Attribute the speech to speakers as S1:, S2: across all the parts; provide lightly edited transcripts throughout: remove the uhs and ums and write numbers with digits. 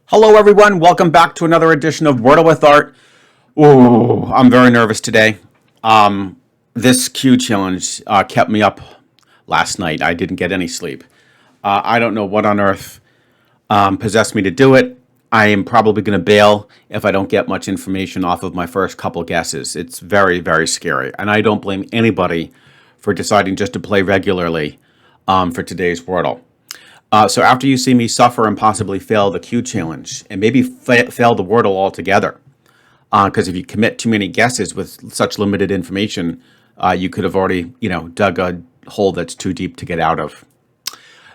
S1: Hello, everyone. Welcome back to another edition of Wordle with Art. Ooh, I'm very nervous today. This Q challenge kept me up last night. I didn't get any sleep. I don't know what on earth possessed me to do it. I am probably going to bail if I don't get much information off of my first couple guesses. It's very, very scary. And I don't blame anybody for deciding just to play regularly for today's Wordle. So after you see me suffer and possibly fail the Q challenge, and maybe fail the Wordle altogether, because if you commit too many guesses with such limited information, you could have already, dug a hole that's too deep to get out of.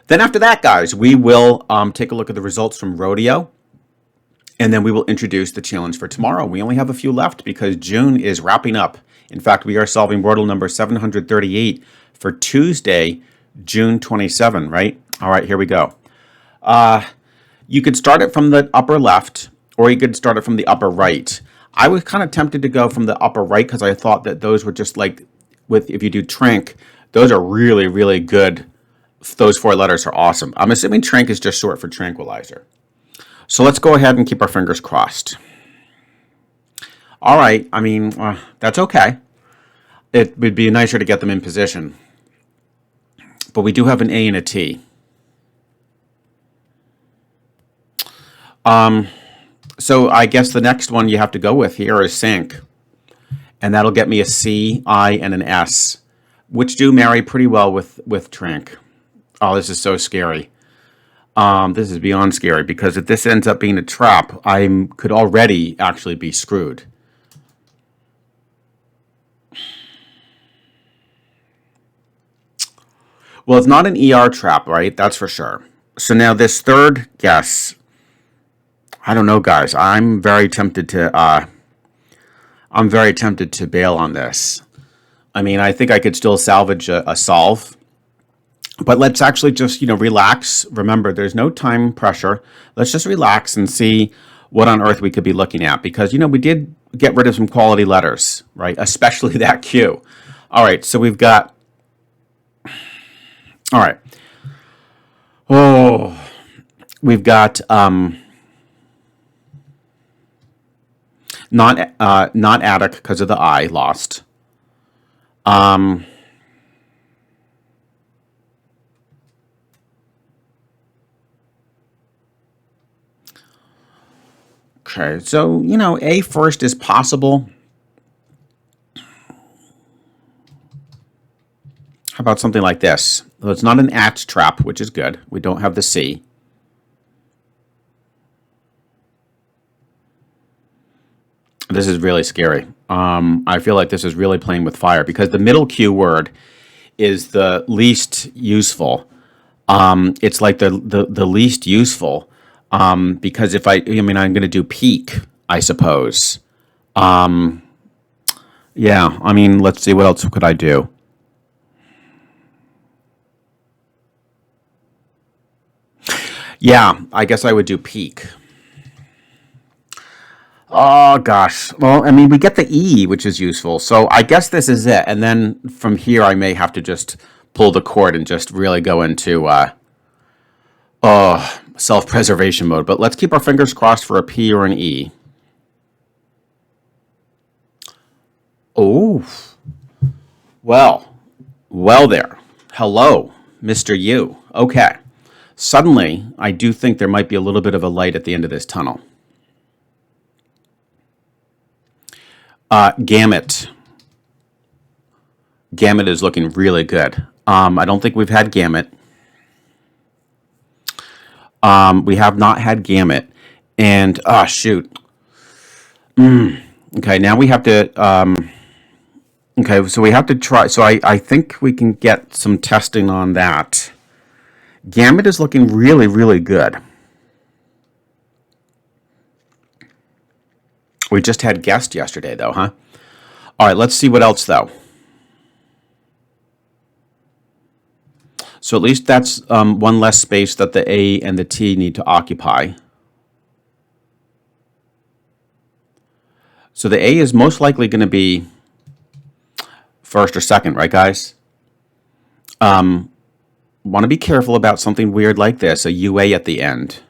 S1: Then after that, guys, we will take a look at the results from Rodeo, and then we will introduce the challenge for tomorrow. We only have a few left because June is wrapping up. In fact, we are solving Wordle number 738 for Tuesday, June 27, right? All right, here we go. You could start it from the upper left, or you could start it from the upper right. I was kind of tempted to go from the upper right because I thought that those were just like, if you do Trank, those are really, really good. Those four letters are awesome. I'm assuming Trank is just short for tranquilizer. So let's go ahead and keep our fingers crossed. All right, that's okay. It would be nicer to get them in position. But we do have an A and a T. So I guess the next one you have to go with here is Sync. And that'll get me a C, I, and an S, which do marry pretty well with Trank. Oh, this is so scary. This is beyond scary because if this ends up being a trap, I could already actually be screwed. Well, it's not an ER trap, right? That's for sure. So now this third guess, I don't know, guys. I'm very tempted to bail on this. I think I could still salvage a solve, but let's actually just relax. Remember, there's no time pressure. Let's just relax and see what on earth we could be looking at because we did get rid of some quality letters, right? Especially that Q. All right, so we've got. All right. Oh, we've got. Not attic because of the I lost. Okay, so A first is possible. How about something like this? So it's not an at trap, which is good. We don't have the C. This is really scary. I feel like this is really playing with fire because the middle Q word is the least useful. It's like the least useful because if I'm going to do peak, I suppose. Yeah, let's see, what else could I do? Yeah, I guess I would do peak. Oh, gosh. Well, we get the E, which is useful. So I guess this is it. And then from here, I may have to just pull the cord and just really go into self-preservation mode. But let's keep our fingers crossed for a P or an E. Oh. Well there. Hello, Mr. U. Okay. Suddenly, I do think there might be a little bit of a light at the end of this tunnel. Gamut. Gamut is looking really good. I don't think we've had Gamut. We have not had Gamut. And, shoot. Okay, now we have to, okay, so we have to try. So I think we can get some testing on that. Gamut is looking really, really good. We just had guest yesterday, though, huh? All right, let's see what else, though. So at least that's one less space that the A and the T need to occupy. So the A is most likely going to be first or second, right, guys? Want to be careful about something weird like this, a UA at the end.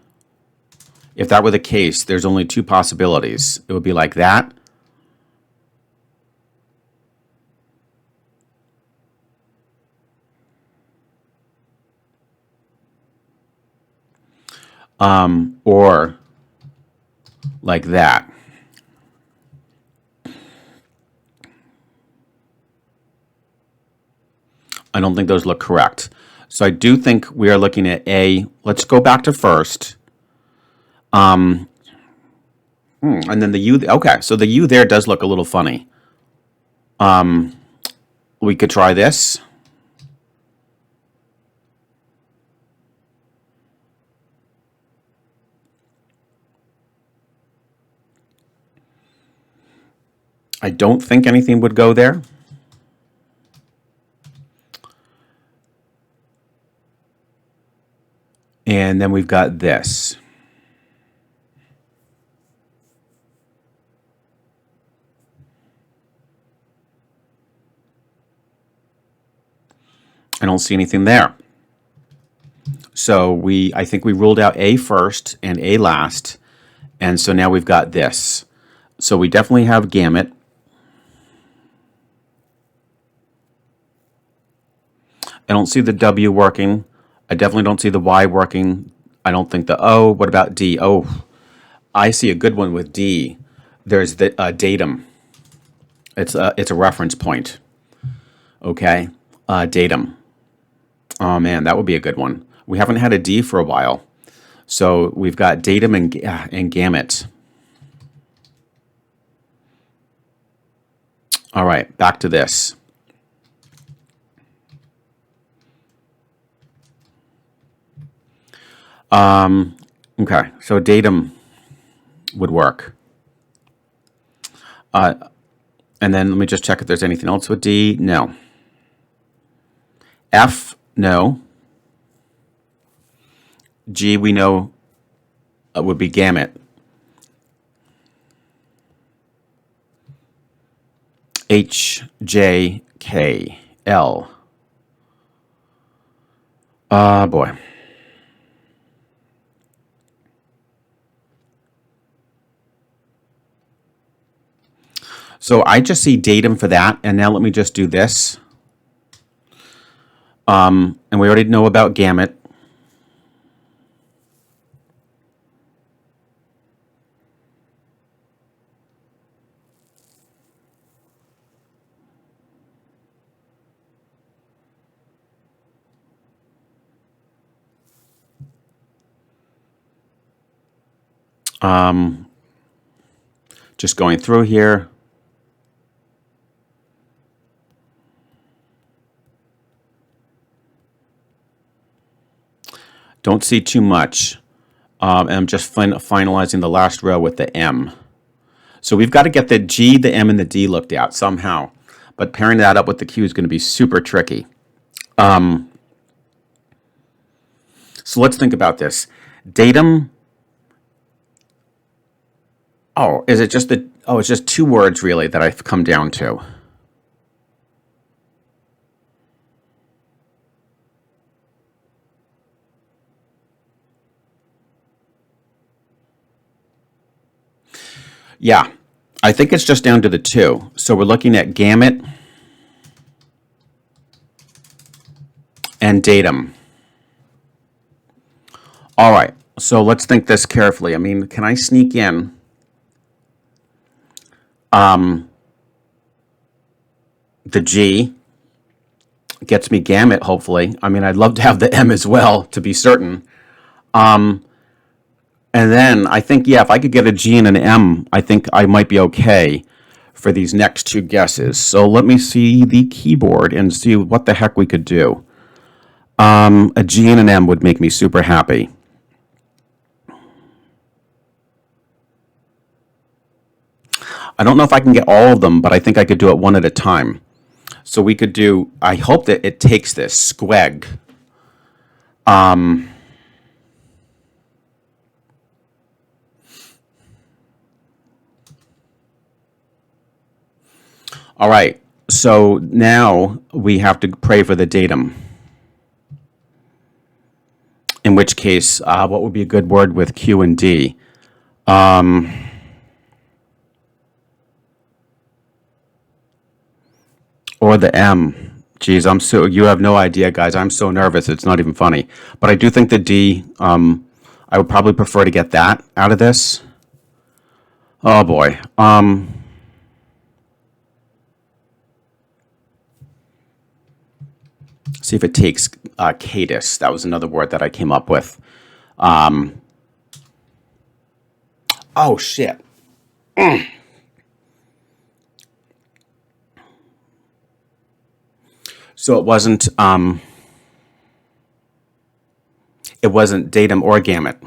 S1: If that were the case, there's only two possibilities. It would be like that, or like that. I don't think those look correct. So I do think we are looking at A. Let's go back to first. And then the U. Okay, so the U there does look a little funny. We could try this. I don't think anything would go there. And then we've got this. I don't see anything there. So I think we ruled out A first and A last. And so now we've got this. So we definitely have gamut. I don't see the W working. I definitely don't see the Y working. I don't think the O. What about D? Oh, I see a good one with D. There's the datum. It's a reference point. Okay, datum. Oh man, that would be a good one. We haven't had a D for a while, so we've got datum and gamut. All right, back to this. Okay, so datum would work. And then let me just check if there's anything else with D. No. F, no. G, we know would be gamut. H, J, K, L. Boy. So I just see datum for that, and now let me just do this. And we already know about gamut. Just going through here. Don't see too much. And I'm just finalizing the last row with the M. So we've got to get the G, the M, and the D looked at somehow. But pairing that up with the Q is going to be super tricky. So let's think about this. Datum. Oh, is it just the... Oh, it's just two words, really, that I've come down to. Yeah, I think it's just down to the two. So we're looking at gamut and datum. All right, so let's think this carefully. I mean, can I sneak in the G? Gets me gamut, hopefully. I mean, I'd love to have the M as well, to be certain. And then I think, yeah, if I could get a G and an M, I think I might be okay for these next two guesses. So let me see the keyboard and see what the heck we could do. A G and an M would make me super happy. I don't know if I can get all of them, but I think I could do it one at a time. So we could do, I hope that it takes this, squeg. All right, so now we have to pray for the datum. In which case, what would be a good word with Q and D? Or the M. Geez, you have no idea, guys. I'm so nervous. It's not even funny. But I do think the D, I would probably prefer to get that out of this. Oh boy. See if it takes cadus. That was another word that I came up with. Oh shit. So it wasn't datum or gamut.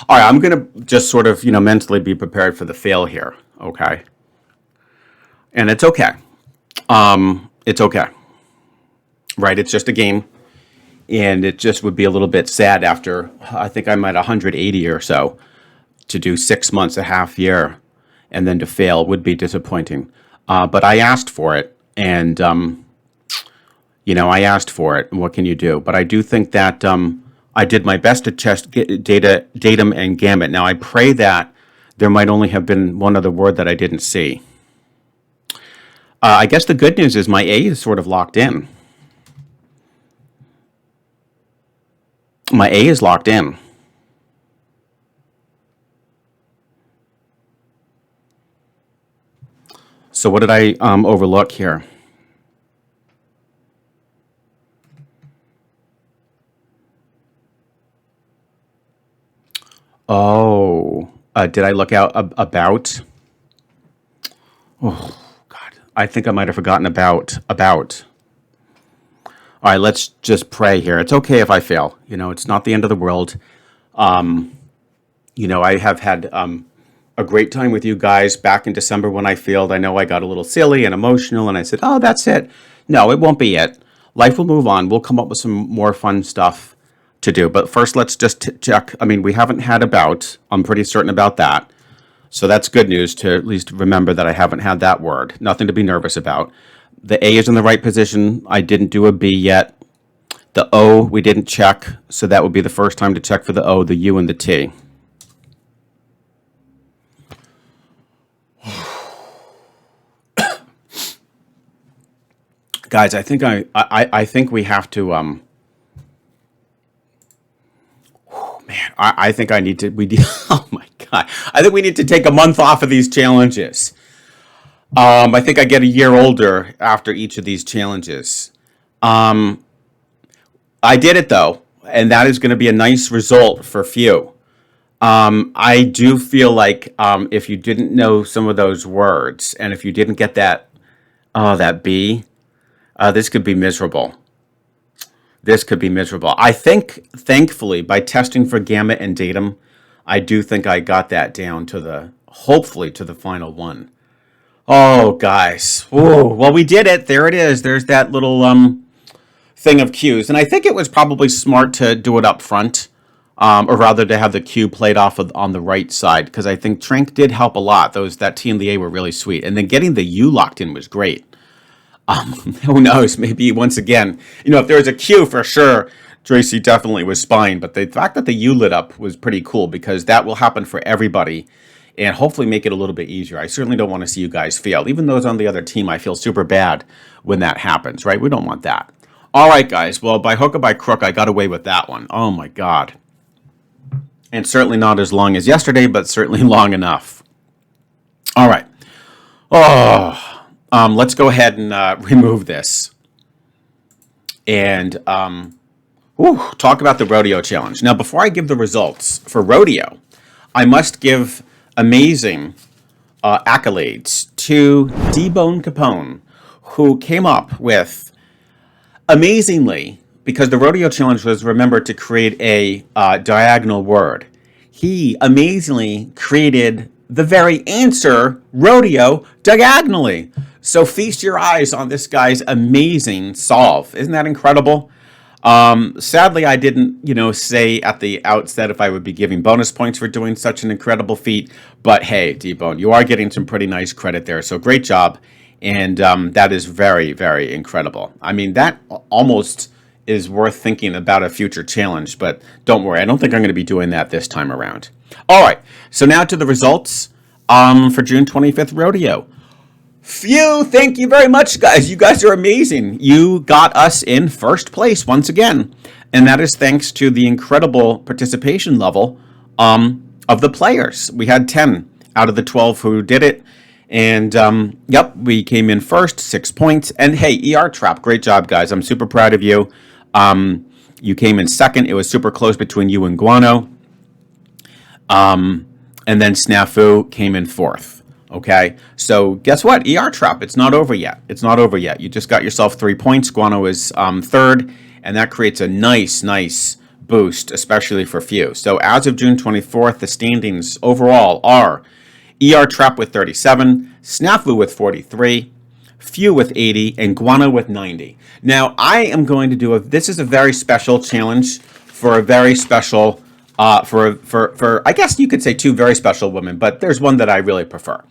S1: All right, I'm gonna just sort of mentally be prepared for the fail here. Okay, and it's okay. It's okay, right? It's just a game, and it just would be a little bit sad after I think I'm at 180 or so to do 6 months, a half year, and then to fail would be disappointing. But I asked for it, and I asked for it. And what can you do? But I do think that I did my best to test datum, and gamut. Now I pray that there might only have been one other word that I didn't see. I guess the good news is my A is sort of locked in. My A is locked in. So what did I overlook here? Oh, did I look out about? Oh God, I think I might have forgotten about. All right, let's just pray here. It's okay if I fail. It's not the end of the world. I have had a great time with you guys back in December when I failed. I know I got a little silly and emotional, and I said, "Oh, that's it." No, it won't be it. Life will move on. We'll come up with some more fun stuff to do. But first, let's just check. I mean, we haven't had about. I'm pretty certain about that. So that's good news to at least remember that I haven't had that word. Nothing to be nervous about. The A is in the right position. I didn't do a B yet. The O we didn't check, so that would be the first time to check for the O, the U, and the T. Guys, I think we have to man, I think I need to oh my God. I think we need to take a month off of these challenges. I think I get a year older after each of these challenges. I did it though, and that is going to be a nice result for few. I do feel like if you didn't know some of those words, and if you didn't get that B, this could be miserable. This could be miserable. I think, thankfully, by testing for gamut and datum, I do think I got that down hopefully to the final one. Oh, guys. Whoa. Well, we did it. There it is. There's that little thing of cues. And I think it was probably smart to do it up front, or rather to have the cue played off on the right side, because I think Trank did help a lot. That T and the A were really sweet. And then getting the U locked in was great. Who knows? Maybe once again, if there was a Q for sure, Tracy definitely was spine. But the fact that the U lit up was pretty cool, because that will happen for everybody and hopefully make it a little bit easier. I certainly don't want to see you guys fail. Even those on the other team, I feel super bad when that happens, right? We don't want that. All right, guys. Well, by hook or by crook, I got away with that one. Oh, my God. And certainly not as long as yesterday, but certainly long enough. All right. Oh, let's go ahead and remove this. And talk about the Rodeo challenge. Now, before I give the results for Rodeo, I must give amazing accolades to D-Bone Capone, who came up with, amazingly, because the Rodeo challenge was, remember, to create a diagonal word. He amazingly created the very answer, rodeo, diagonally. So feast your eyes on this guy's amazing solve. Isn't that incredible? Sadly, I didn't, say at the outset if I would be giving bonus points for doing such an incredible feat. But hey, D-Bone, you are getting some pretty nice credit there. So great job. And that is very, very incredible. I mean, that almost is worth thinking about a future challenge, but don't worry, I don't think I'm going to be doing that this time around. All right, so now to the results for June 25th Rodeo. Phew, thank you very much, guys. You guys are amazing. You got us in first place once again, and that is thanks to the incredible participation level of the players. We had 10 out of the 12 who did it. And, yep, we came in first, 6 points. And, hey, ER Trap, great job, guys. I'm super proud of you. You came in second. It was super close between you and Guano. And then Snafu came in fourth. Okay? So, guess what? ER Trap, it's not over yet. It's not over yet. You just got yourself 3 points. Guano is third. And that creates a nice boost, especially for Few. So, as of June 24th, the standings overall are ER Trap with 37, Snafu with 43, Few with 80, and Guano with 90. Now, I am going to do this is a very special challenge for a very special, for I guess you could say 2 very special women, but there's one that I really prefer.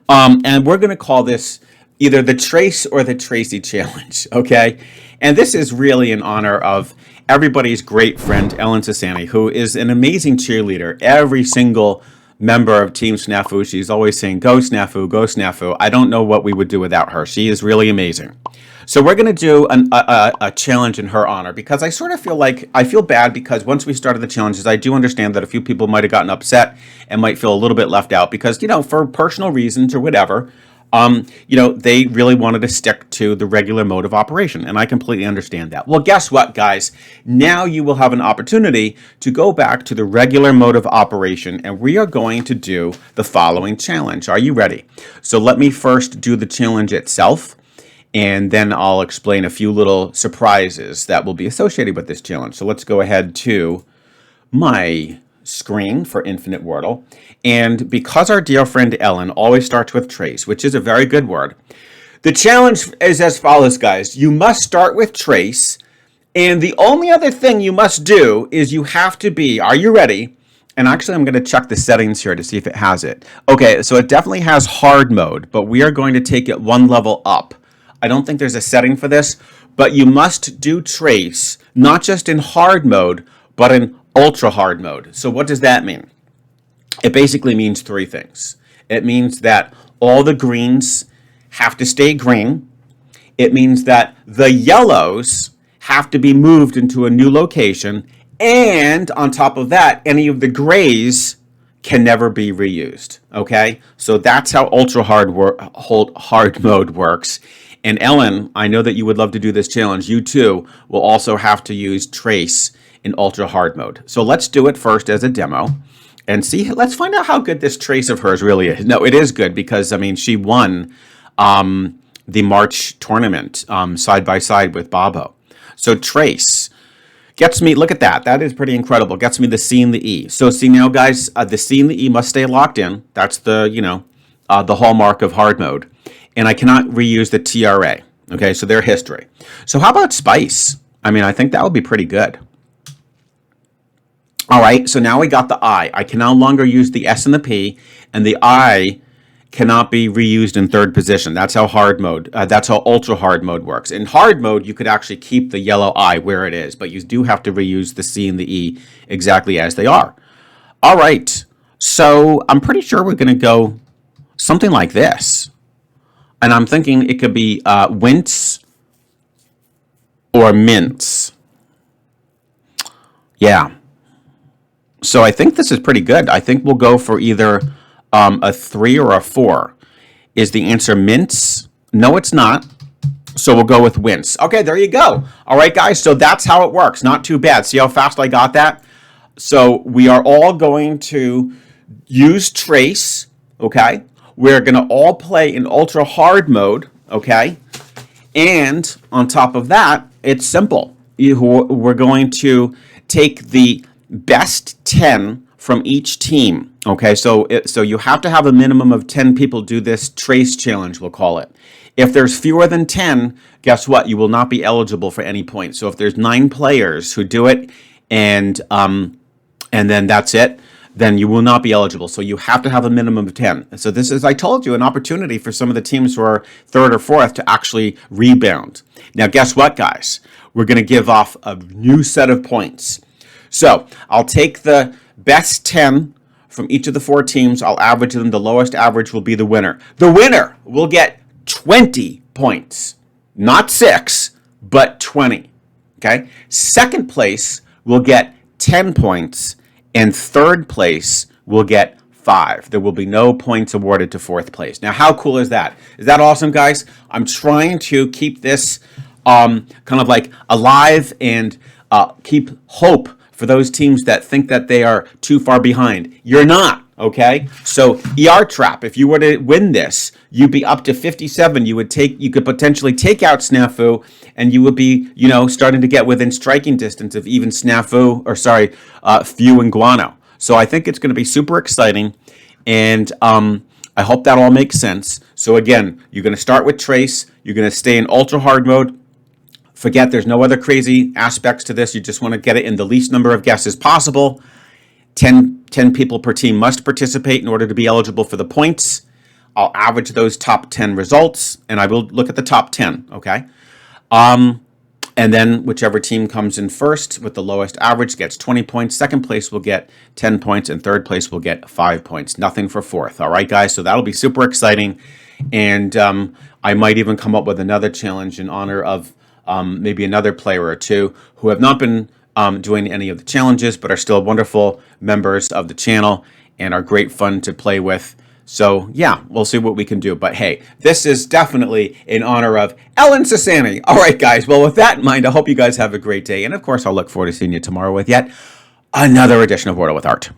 S1: And we're going to call this either the Trace or the Tracy challenge, okay? And this is really in honor of everybody's great friend, Ellen Sassani, who is an amazing cheerleader. Every single member of Team Snafu, she's always saying, go Snafu, go Snafu. I don't know what we would do without her. She is really amazing. So we're going to do a challenge in her honor, because I sort of feel like, I feel bad because once we started the challenges, I do understand that a few people might have gotten upset and might feel a little bit left out because, you know, for personal reasons or whatever, you know, they really wanted to stick to the regular mode of operation, and I completely understand that. Well, guess what, guys? Now you will have an opportunity to go back to the regular mode of operation, and we are going to do the following challenge. Are you ready? So let me first do the challenge itself, and then I'll explain a few little surprises that will be associated with this challenge. So let's go ahead to my screen for Infinite Wordle. And because our dear friend Ellen always starts with trace, which is a very good word, the challenge is as follows, guys. You must start with trace, and the only other thing you must do is you have to be, are you ready? And actually, I'm going to check the settings here to see if it has it. Okay, so it definitely has hard mode, but we are going to take it one level up. I don't think there's a setting for this, but you must do trace, not just in hard mode, but in ultra hard mode. So what does that mean? It basically means 3 things. It means that all the greens have to stay green. It means that the yellows have to be moved into a new location. And on top of that, any of the grays can never be reused. Okay? So that's how ultra hard mode works. And Ellen, I know that you would love to do this challenge. You too will also have to use trace in ultra hard mode. So let's do it first as a demo and see. Let's find out how good this trace of hers really is. No, it is good because, I mean, she won the March tournament side by side with Bobo. So trace gets me, look at that. That is pretty incredible. Gets me the C and the E. So see now, guys, the C and the E must stay locked in. That's the, you know, the hallmark of hard mode. And I cannot reuse the TRA. Okay, so their history. So how about spice? I mean, I think that would be pretty good. All right, so now we got the I. I can no longer use the S and the P, and the I cannot be reused in third position. That's how hard mode, that's how ultra hard mode works. In hard mode, you could actually keep the yellow I where it is, but you do have to reuse the C and the E exactly as they are. All right, so I'm pretty sure we're gonna go something like this. And I'm thinking it could be wince or mince. Yeah. So I think this is pretty good. I think we'll go for either a 3 or a 4. Is the answer mince? No, it's not. So we'll go with wince. Okay, there you go. All right, guys. So that's how it works. Not too bad. See how fast I got that? So we are all going to use trace. Okay. We're going to all play in ultra hard mode. Okay. And on top of that, it's simple. We're going to take the best 10 from each team. Okay, so you have to have a minimum of 10 people do this trace challenge, we'll call it. If there's fewer than 10, guess what? You will not be eligible for any points. So if there's 9 players who do it and then that's it, then you will not be eligible. So you have to have a minimum of 10. So this is, I told you, an opportunity for some of the teams who are third or fourth to actually rebound. Now, guess what, guys? we're going to give off a new set of points. So I'll take the best 10 from each of the 4 teams. I'll average them. The lowest average will be the winner. The winner will get 20 points. Not 6, but 20. Okay? Second place will get 10 points, and third place will get 5. There will be no points awarded to fourth place. Now, how cool is that? Is that awesome, guys? I'm trying to keep this kind of like alive and keep hope for those teams that think that they are too far behind. You're not, okay? So ER Trap, if you were to win this, you'd be up to 57. You could potentially take out Snafu, and you would be, starting to get within striking distance of even Few and Guano. So I think it's going to be super exciting, and I hope that all makes sense. So again, you're going to start with Trace. You're going to stay in ultra hard mode. Forget there's no other crazy aspects to this. You just want to get it in the least number of guesses possible. 10 people per team must participate in order to be eligible for the points. I'll average those top 10 results, and I will look at the top 10, okay? And then whichever team comes in first with the lowest average gets 20 points. Second place will get 10 points, and third place will get 5 points. Nothing for fourth, all right, guys? So that'll be super exciting, and I might even come up with another challenge in honor of maybe another player or two who have not been doing any of the challenges but are still wonderful members of the channel and are great fun to play with. So yeah, we'll see what we can do. But hey, this is definitely in honor of Ellen Sassani. All right, guys. Well, with that in mind, I hope you guys have a great day. And of course, I'll look forward to seeing you tomorrow with yet another edition of Wordle with Art.